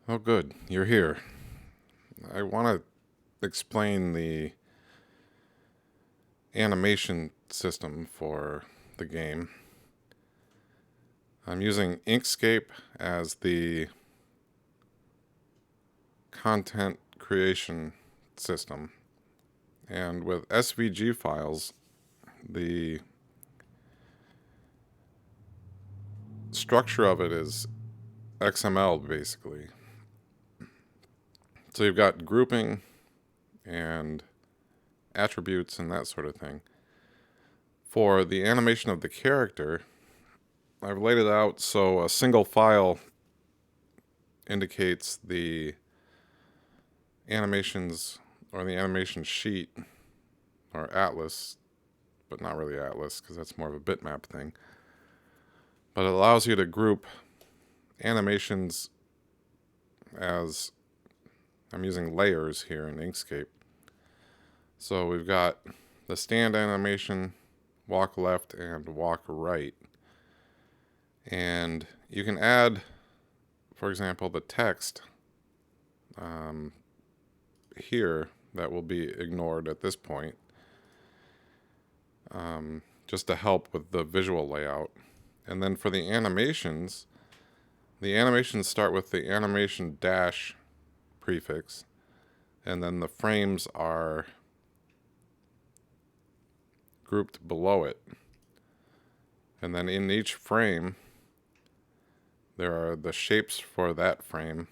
Oh, good. You're here. I want to explain the animation system for the game. I'm using Inkscape as the content creation system. And with SVG files, the structure of it is XML basically. So you've got grouping and attributes and that sort of thing. For the animation of the character, I've laid it out so a single file indicates the animations or the animation sheet or atlas, but not really atlas because that's more of a bitmap thing. But it allows you to group animations as I'm using layers here in Inkscape. So we've got the stand animation, walk left and walk right. And you can add, for example, the text here that will be ignored at this point, just to help with the visual layout. And then for the animations start with the animation dash prefix, and then the frames are grouped below it. And then in each frame, there are the shapes for that frame,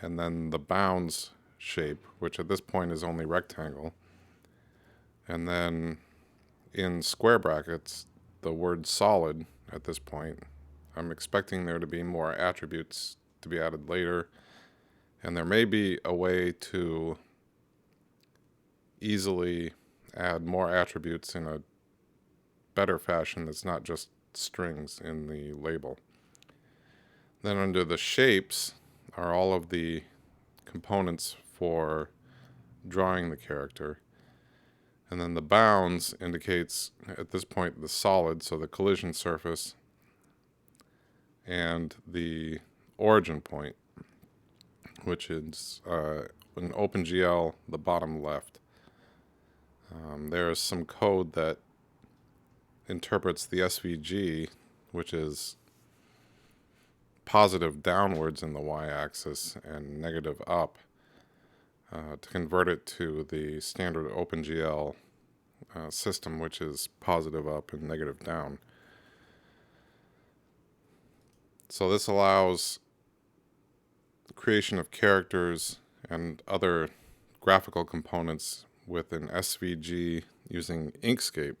and then the bounds shape, which at this point is only rectangle. And then in square brackets, the word solid at this point. I'm expecting there to be more attributes to be added later, and there may be a way to easily add more attributes in a better fashion that's not just strings in the label. Then under the shapes are all of the components for drawing the character. And then the bounds indicates at this point the solid, so the collision surface, and the origin point, which is an OpenGL, the bottom left. There is some code that interprets the SVG, which is positive downwards in the y-axis and negative up, to convert it to the standard OpenGL system, which is positive up and negative down. So this allows the creation of characters and other graphical components with an SVG using Inkscape,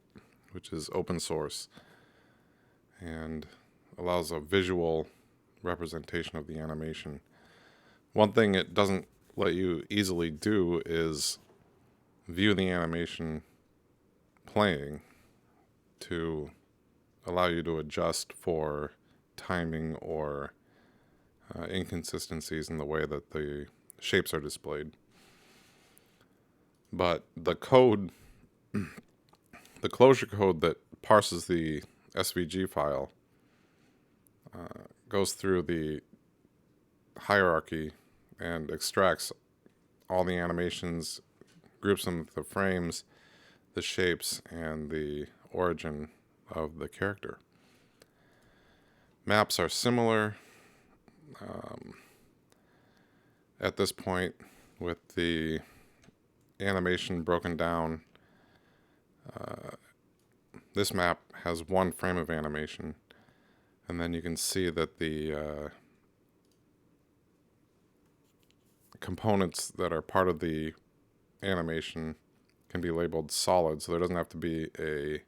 which is open source, and allows a visual representation of the animation. One thing it doesn't let you easily do is view the animation playing to allow you to adjust for timing or inconsistencies in the way that the shapes are displayed. But the code, the closure code that parses the SVG file goes through the hierarchy and extracts all the animations, groups them with the frames, the shapes, and the origin of the character. Maps are similar at this point, with the animation broken down. This map has one frame of animation, and then you can see that the components that are part of the animation can be labeled solid, so there doesn't have to be a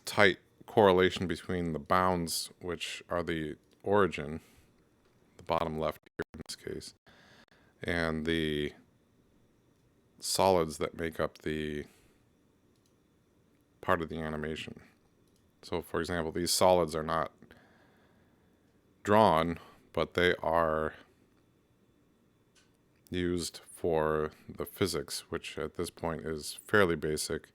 tight correlation between the bounds, which are the origin, the bottom left here in this case, and the solids that make up the part of the animation. So for example, these solids are not drawn, but they are used for the physics, which at this point is fairly basic.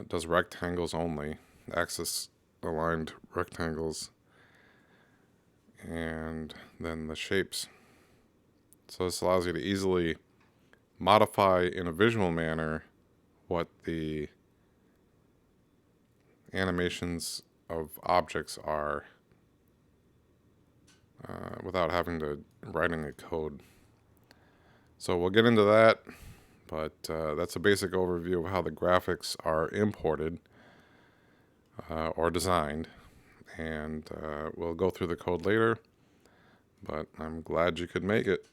Does rectangles only, axis aligned rectangles, and then the shapes. So this allows you to easily modify in a visual manner what the animations of objects are without having to write any code. So we'll get into that, but that's a basic overview of how the graphics are imported or designed, and we'll go through the code later, but I'm glad you could make it.